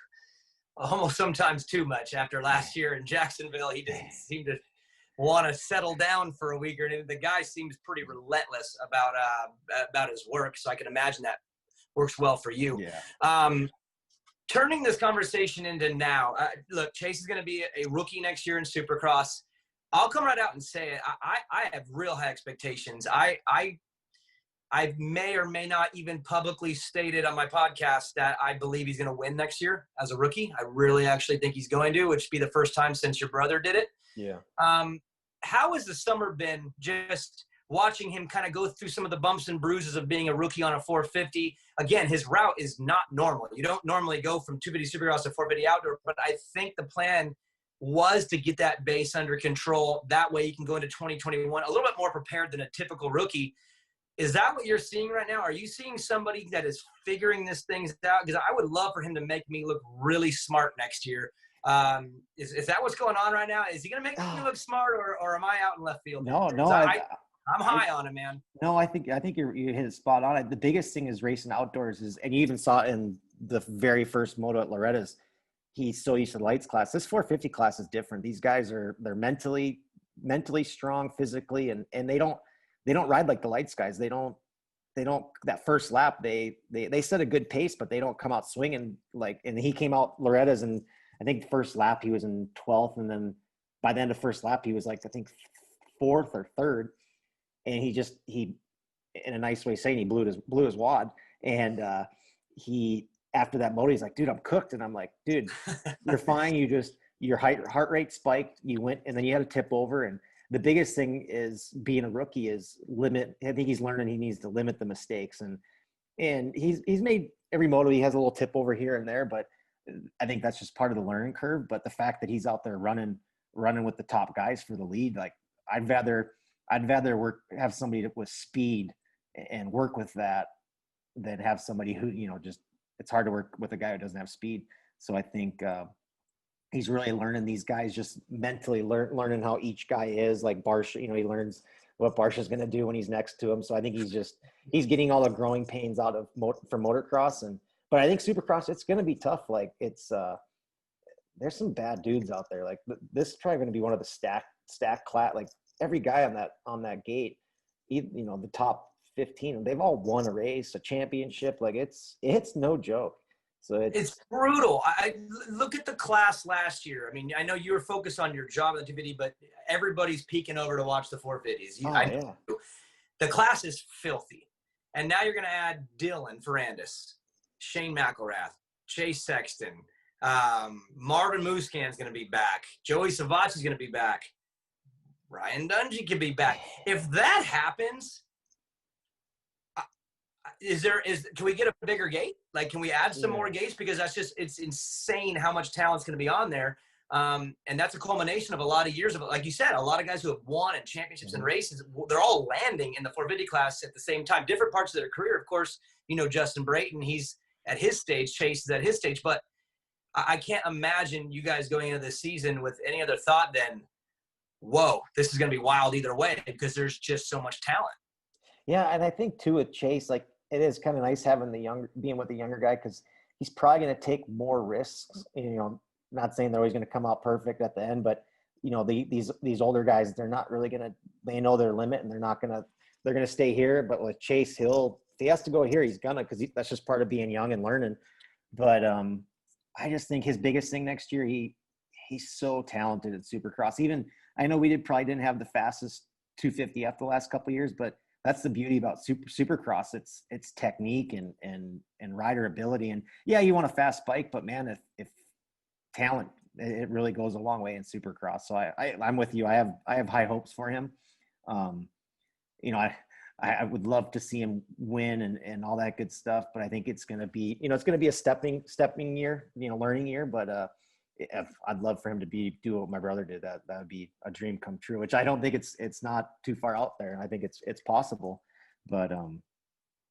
almost sometimes too much. After last year in Jacksonville, he didn't seem to want to settle down for a week or anything. The guy seems pretty relentless about his work. So I can imagine that works well for you. Yeah. Turning this conversation into now, look, Chase is going to be a rookie next year in Supercross. I'll come right out and say it. I have real high expectations. I may or may not even publicly stated on my podcast that I believe he's going to win next year as a rookie. I really actually think he's going to, which would be the first time since your brother did it. Yeah. How has the summer been just watching him kind of go through some of the bumps and bruises of being a rookie on a 450? Again, his route is not normal. You don't normally go from 250 Supercross to 450 outdoor, but I think the plan was to get that base under control. That way you can go into 2021 a little bit more prepared than a typical rookie. Is that what you're seeing right now? Are you seeing somebody that is figuring this things out? Because I would love for him to make me look really smart next year. Is that what's going on right now? Is he going to make me look smart, or am I out in left field? No. I'm high on him, man. No, I think you hit it spot on. The biggest thing is racing outdoors and you even saw it in the very first moto at Loretta's. He's so used to the lights class. This 450 class is different. These guys they're mentally strong, physically, and they don't ride like the lights guys. They don't that first lap. They set a good pace, but they don't come out swinging and he came out Loretta's, and I think the first lap he was in 12th, and then by the end of first lap he was I think 4th or 3rd, and he in a nice way saying he blew his wad, and he after that moto he's like, dude, I'm cooked, and I'm like, dude, you're fine. Your heart rate spiked. You went, and then you had to tip over, and the biggest thing is being a rookie is limit. I think he's learning he needs to limit the mistakes, and And he's made every moto. He has a little tip over here and there, but I think that's just part of the learning curve. But the fact that he's out there running with the top guys for the lead, like I'd rather have somebody with speed and work with that than have somebody who, just, it's hard to work with a guy who doesn't have speed. So I think he's really learning these guys, just mentally learning how each guy is. Like Barsha, he learns what Barsha's going to do when he's next to him. So I think he's getting all the growing pains out of for motocross. But I think Supercross, it's going to be tough. Like it's there's some bad dudes out there. Like this is probably going to be one of the stack class. Like every guy on that gate, the top 15, they've all won a race, a championship. Like it's no joke. So it's brutal. I look at the class last year. I mean, I know you were focused on your job at the 250, but everybody's peeking over to watch the 450s. Yeah. The class is filthy. And now you're going to add Dylan Ferrandis, Shane McElrath, Chase Sexton, Marvin Muscan's going to be back. Joey Savacci's going to be back. Ryan Dungey could be back. If that happens, can we get a bigger gate? Like, can we add some more gates? Because it's insane how much talent's going to be on there. And that's a culmination of a lot of years of, like you said, a lot of guys who have won at championships and races. They're all landing in the 450 class at the same time, different parts of their career. Of course, Justin Brayton, he's at his stage, Chase is at his stage, but I can't imagine you guys going into this season with any other thought than, whoa, this is going to be wild either way, because there's just so much talent. Yeah. And I think too, with Chase, like, it is kind of nice having being with the younger guy, because he's probably going to take more risks. Not saying they're always going to come out perfect at the end, but these older guys, they're not really they know their limit, and they're going to stay here. But with Chase, if he has to go here, he's gonna, because that's just part of being young and learning. But I just think his biggest thing next year, he's so talented at Supercross. Even I know we probably didn't have the fastest 250F the last couple of years, but that's the beauty about Supercross. It's technique and rider ability. And yeah, you want a fast bike, but man, if talent, it really goes a long way in Supercross. So I'm with you. I have high hopes for him. I would love to see him win and all that good stuff, but I think it's going to be, a stepping year, learning year. But I'd love for him to do what my brother did. That would be a dream come true, which I don't think it's not too far out there. I think it's possible, but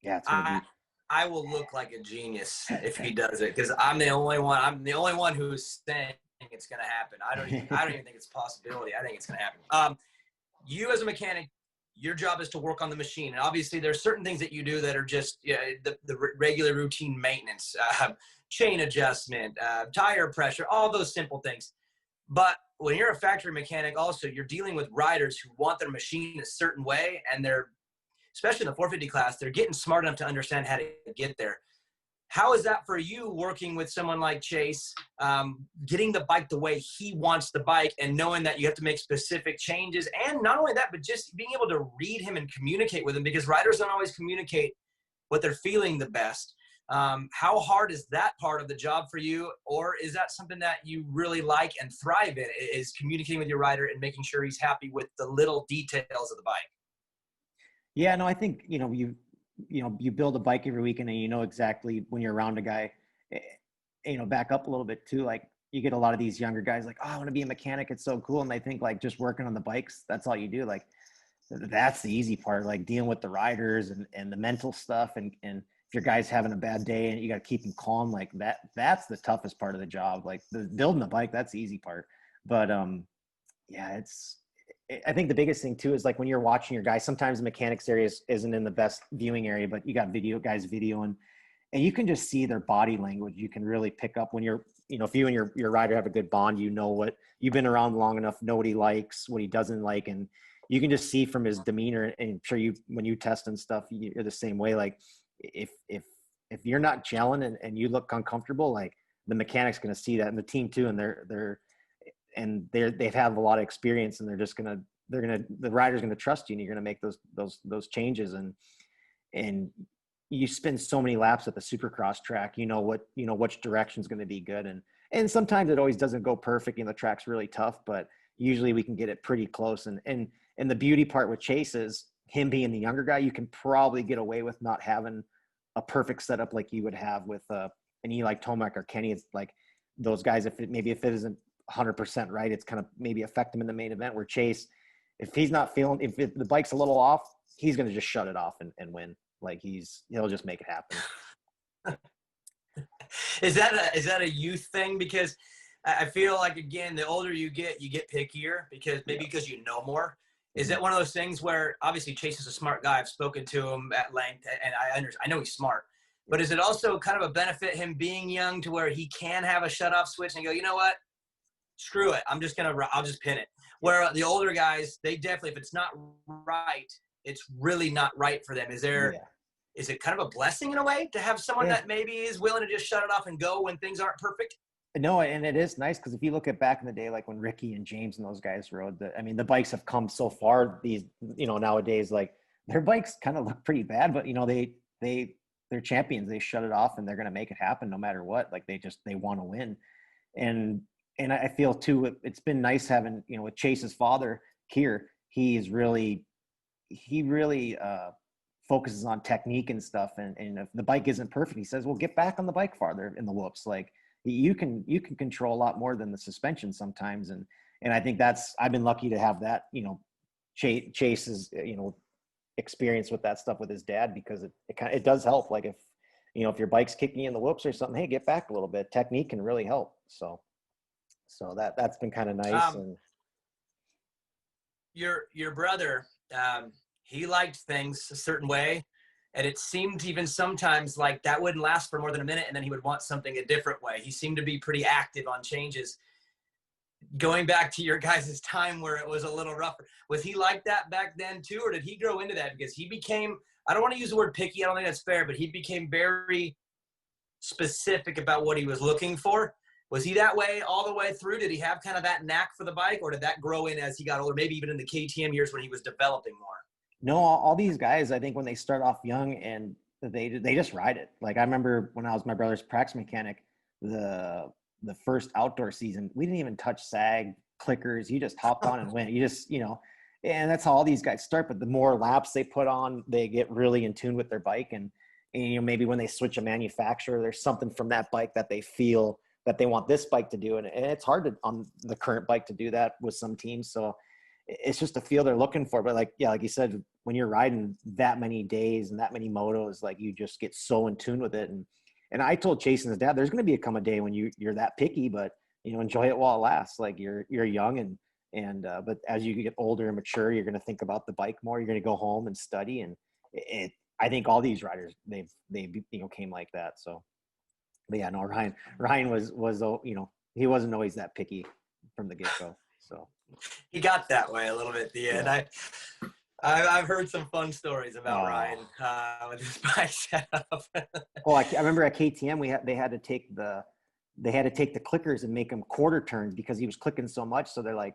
yeah, it's gonna be. I will look like a genius if he does it, because I'm the only one who's saying it's going to happen. I don't even think it's a possibility. I think it's going to happen. You as a mechanic, your job is to work on the machine, and obviously there's certain things that you do that are just the regular routine maintenance. Chain adjustment, tire pressure, all those simple things. But when you're a factory mechanic, also, you're dealing with riders who want their machine a certain way, and they're, especially in the 450 class, they're getting smart enough to understand how to get there. How is that for you, working with someone like Chase, getting the bike the way he wants the bike, and knowing that you have to make specific changes? And not only that, but just being able to read him and communicate with him, because riders don't always communicate what they're feeling the best. How hard is that part of the job for you? Or is that something that you really like and thrive in, is communicating with your rider and making sure he's happy with the little details of the bike? Yeah, no, I think, you build a bike every weekend, and exactly when you're around a guy, back up a little bit too. Like, you get a lot of these younger guys like, oh, I want to be a mechanic. It's so cool. And they think like just working on the bikes, that's all you do. Like, that's the easy part, like dealing with the riders and the mental stuff. And if your guy's having a bad day and you got to keep him calm, like that's the toughest part of the job. Like building the bike, that's the easy part. But yeah, I think the biggest thing too is like when you're watching your guys, sometimes the mechanics area isn't in the best viewing area, but you got guys videoing, and you can just see their body language. You can really pick up when if you and your rider have a good bond, what you've been around long enough, know what he likes, what he doesn't like. And you can just see from his demeanor, and I'm sure when you test and stuff, you're the same way. Like if you're not gelling and you look uncomfortable, like the mechanic's going to see that, and the team too. And they've had a lot of experience, and the rider's going to trust you, and you're going to make those changes. And you spend so many laps at the Supercross track, which direction's going to be good. And sometimes it always doesn't go perfect, and the track's really tough, but usually we can get it pretty close. And the beauty part with Chase is him being the younger guy, you can probably get away with not having a perfect setup like you would have with an Eli Tomac or Kenny. It's like those guys, if it isn't 100% right, it's kind of maybe affect him in the main event. Where Chase, if he's not feeling, if the bike's a little off, he's going to just shut it off and win. Like he'll just make it happen. Is that a youth thing? Because I feel like, again, the older you get pickier because you know more. Is that one of those things where, obviously Chase is a smart guy. I've spoken to him at length, and I know he's smart. But is it also kind of a benefit him being young to where he can have a shut off switch and go, you know what, screw it, I'll just pin it. Where the older guys, they definitely, if it's not right, it's really not right for them. Is it kind of a blessing in a way to have someone that maybe is willing to just shut it off and go when things aren't perfect? No, and it is nice because if you look at back in the day, like when Ricky and James and those guys rode, the bikes have come so far. These, nowadays, like their bikes kind of look pretty bad, but they're champions. They shut it off and they're going to make it happen no matter what. Like they want to win, and I feel too, it's been nice having with Chase's father, Kier. He really focuses on technique and stuff, and if the bike isn't perfect, he says, well, get back on the bike farther in the whoops. Like you can control a lot more than the suspension sometimes. And I think I've been lucky to have that, Chase's, experience with that stuff with his dad, because it does help. Like if your bike's kicking you in the whoops or something, hey, get back a little bit. Technique can really help. So that's been kind of nice. And your brother, he liked things a certain way. And it seemed even sometimes like that wouldn't last for more than a minute, and then he would want something a different way. He seemed to be pretty active on changes. Going back to your guys' time where it was a little rougher, was he like that back then too, or did he grow into that? Because he became, I don't want to use the word picky, I don't think that's fair, but he became very specific about what he was looking for. Was he that way all the way through? Did he have kind of that knack for the bike, or did that grow in as he got older, maybe even in the KTM years when he was developing more? No, all these guys, I think when they start off young and they just ride it. Like I remember when I was my brother's practice mechanic, the first outdoor season, we didn't even touch sag, clickers. You just hopped on and went. You just, and that's how all these guys start. But the more laps they put on, they get really in tune with their bike. And maybe when they switch a manufacturer, there's something from that bike that they feel that they want this bike to do. And it's hard on the current bike to do that with some teams. So it's just a feel they're looking for. But like you said, when you're riding that many days and that many motos, like you just get so in tune with it. And I told Chase and his dad, there's going to come a day when you're that picky, but enjoy it while it lasts. Like you're young but as you get older and mature, you're going to think about the bike more. You're going to go home and study. And I think all these riders, they came like that. So, but yeah, no, Ryan was, he wasn't always that picky from the get-go. So he got that way a little bit at the end. Yeah. I've heard some fun stories about Ryan with his bike setup. Well, I remember at KTM they had to take the clickers and make them quarter turns because he was clicking so much. So they're like,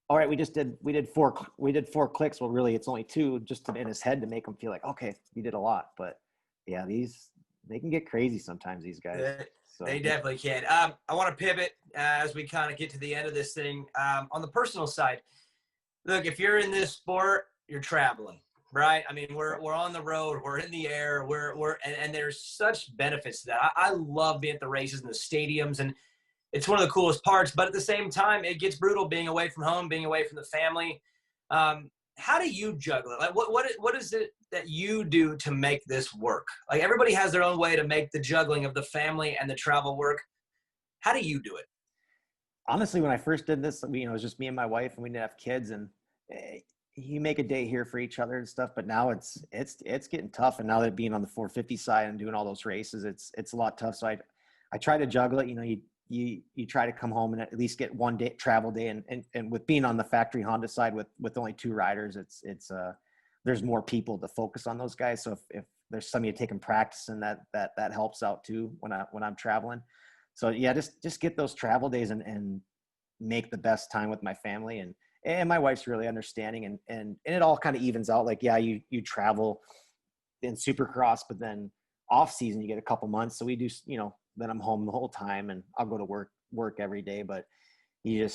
all right, we did four clicks. Well, really, it's only two, just in his head to make him feel like, okay, you did a lot. But yeah, they can get crazy sometimes, these guys. They definitely can. I want to pivot as we kind of get to the end of this thing. On the personal side, look, if you're in this sport, you're traveling, right? I mean, we're on the road, we're in the air, and there's such benefits to that. I love being at the races and the stadiums, and it's one of the coolest parts. But at the same time, it gets brutal being away from home, being away from the family. How do you juggle it? Like, what is it that you do to make this work? Like, everybody has their own way to make the juggling of the family and the travel work. How do you do it? Honestly, when I first did this, it was just me and my wife, and we didn't have kids, and you make a day here for each other and stuff. But now it's getting tough. And now that being on the 450 side and doing all those races, it's a lot tough. So I try to juggle it. You try to come home and at least get one day travel day. And with being on the factory Honda side with only two riders, it's there's more people to focus on those guys. So if there's somebody to take them practice, and that helps out too when I'm traveling. So yeah, just get those travel days and make the best time with my family. And my wife's really understanding, and it all kind of evens out. Like, yeah, you travel in Supercross, but then off season you get a couple months. So we do, then I'm home the whole time, and I'll go to work every day. But you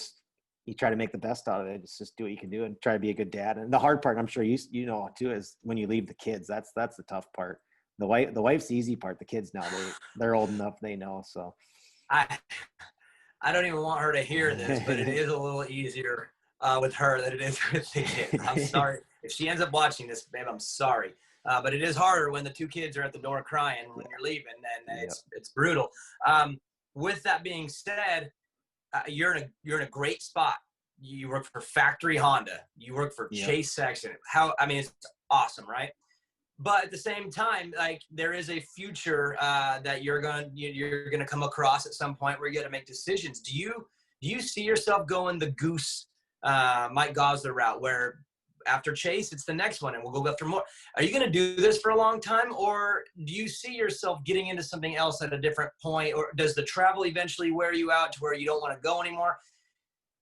try to make the best out of it. Just do what you can do and try to be a good dad. And the hard part, I'm sure you know too, is when you leave the kids. That's the tough part. the wife's the easy part. The kids now, they're old enough, they know. So I don't even want her to hear this, but it is a little easier with her than it is with the kids. I'm sorry if she ends up watching this, babe. I'm sorry, but it is harder when the two kids are at the door crying when you're leaving, and it's brutal. With that being said, you're in a great spot. You work for Factory Honda. You work for Chase Sexton. It's awesome, right? But at the same time, like, there is a future that you're gonna come across at some point where you got to make decisions. Do you see yourself going the Goose Mike Gosler route, where after Chase it's the next one and we'll go after more? Are you gonna do this for a long time, or do you see yourself getting into something else at a different point, or does the travel eventually wear you out to where you don't want to go anymore?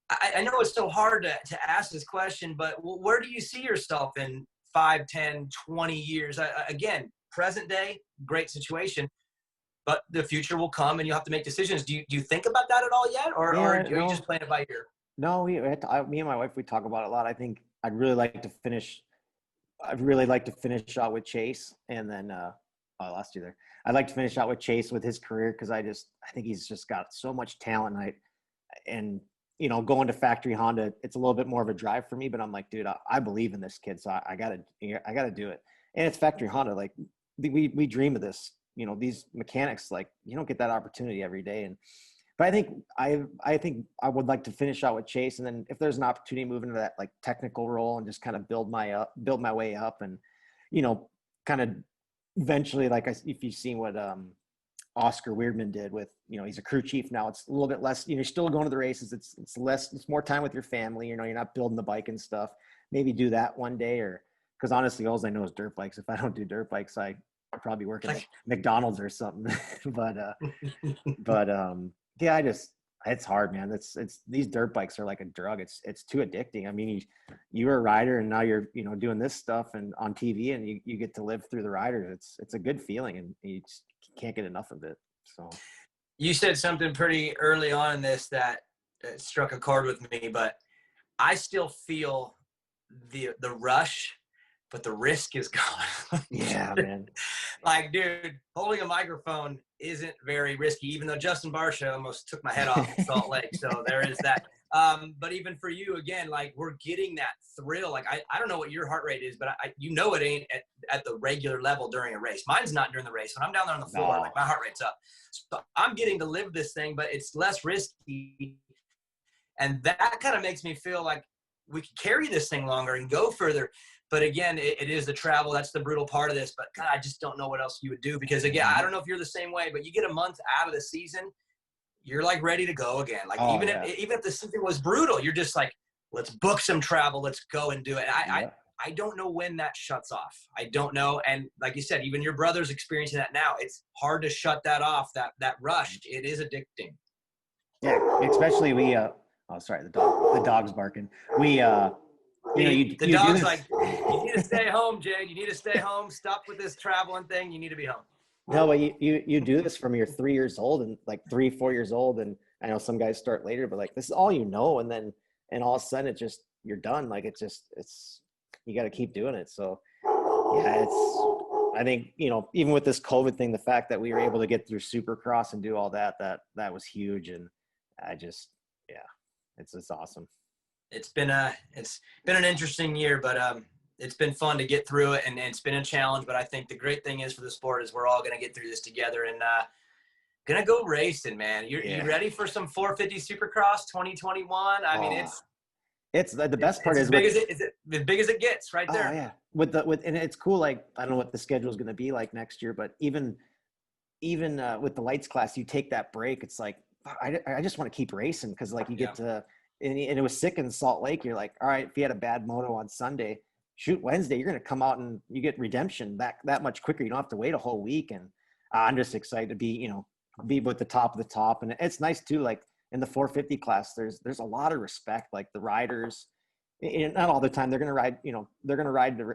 I know it's so hard to ask this question, but where do you see yourself in 5, 10, 20 years? Again, present day, great situation, but the future will come and you'll have to make decisions. Do you think about that at all yet? Or are you just playing it by ear? No, me and my wife, we talk about it a lot. I think I'd really like to finish out with Chase, and then I lost you there. I'd like to finish out with Chase with his career, because I think he's just got so much talent, and going to Factory Honda, it's a little bit more of a drive for me, but I'm like, dude, I believe in this kid, so I gotta do it. And it's Factory Honda. Like, we dream of this. These mechanics, like, you don't get that opportunity every day. But I think I would like to finish out with Chase, and then if there's an opportunity to move into that like technical role and just kind of build my way up, and kind of eventually, like, if you've seen what Oscar Weirdman did with, he's a crew chief now. It's a little bit less, you're still going to the races. It's more time with your family. You're not building the bike and stuff. Maybe do that one day, because honestly, all I know is dirt bikes. If I don't do dirt bikes, I'd probably work at McDonald's or something. Yeah, it's hard, man. It's these dirt bikes are like a drug. It's too addicting. I mean, you're a rider, and now you're doing this stuff and on TV, and you get to live through the riders. It's a good feeling, and you just can't get enough of it. So you said something pretty early on in this that struck a chord with me, but I still feel the rush, but the risk is gone. Yeah, man. Like, dude, holding a microphone isn't very risky, even though Justin Barsha almost took my head off in Salt Lake. So there is that. But even for you, again, like, we're getting that thrill. Like, I don't know what your heart rate is, but it ain't at the regular level during a race. Mine's not during the race. When I'm down there on the floor, like, my heart rate's up. So I'm getting to live this thing, but it's less risky. And that kind of makes me feel like we can carry this thing longer and go further. But again, it is the travel. That's the brutal part of this. But God, I just don't know what else you would do, because again, I don't know if you're the same way, but you get a month out of the season, you're like ready to go again. Like, even if the season was brutal, you're just like, let's book some travel. Let's go and do it. I don't know when that shuts off. I don't know. And like you said, even your brother's experiencing that now. It's hard to shut that off. That rush. It is addicting. Yeah, especially sorry, the dog's barking. The dog's like, you need to stay home, Jade. You need to stay home. Stop with this traveling thing. You need to be home. No, but you do this from you're 3 years old, and like 3-4 years old, and I know some guys start later, but like, this is all and all of a sudden you're done. Like, it's you got to keep doing it. So yeah, I think even with this COVID thing, the fact that we were able to get through Supercross and do all that was huge, and it's awesome. It's been an interesting year, but it's been fun to get through it, and it's been a challenge. But I think the great thing is for the sport is we're all going to get through this together, and gonna go racing, man. You ready for some 450 Supercross 2021? I mean, it's the best part is as big as it gets right there. Oh yeah, and it's cool. Like, I don't know what the schedule is going to be like next year, but even with the lights class, you take that break. It's like, I just want to keep racing, because like you get to. And it was sick in Salt Lake. You're like, all right, if you had a bad moto on Sunday, shoot, Wednesday, you're going to come out and you get redemption that much quicker. You don't have to wait a whole week. And I'm just excited to be with the top of the top. And it's nice too. Like, in the 450 class, there's a lot of respect. Like, the riders, not all the time they're going to ride, they're going to ride to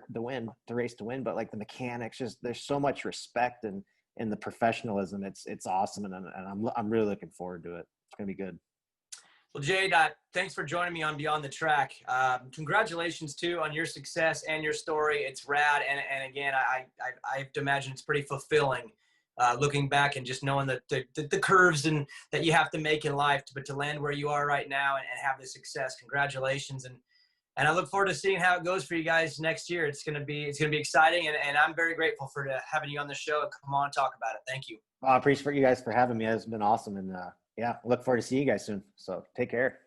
race to win, but like the mechanics, just, there's so much respect and the professionalism. It's awesome. And I'm really looking forward to it. It's going to be good. Well, Jade, thanks for joining me on Beyond the Track. Congratulations too on your success and your story. It's rad, and again, I have to imagine it's pretty fulfilling, looking back and just knowing the curves and that you have to make in life, but to land where you are right now and have this success. Congratulations, and I look forward to seeing how it goes for you guys next year. It's gonna be exciting, and I'm very grateful for having you on the show and come on and talk about it. Thank you. I appreciate you guys for having me. It's been awesome, and yeah, look forward to seeing you guys soon. So take care.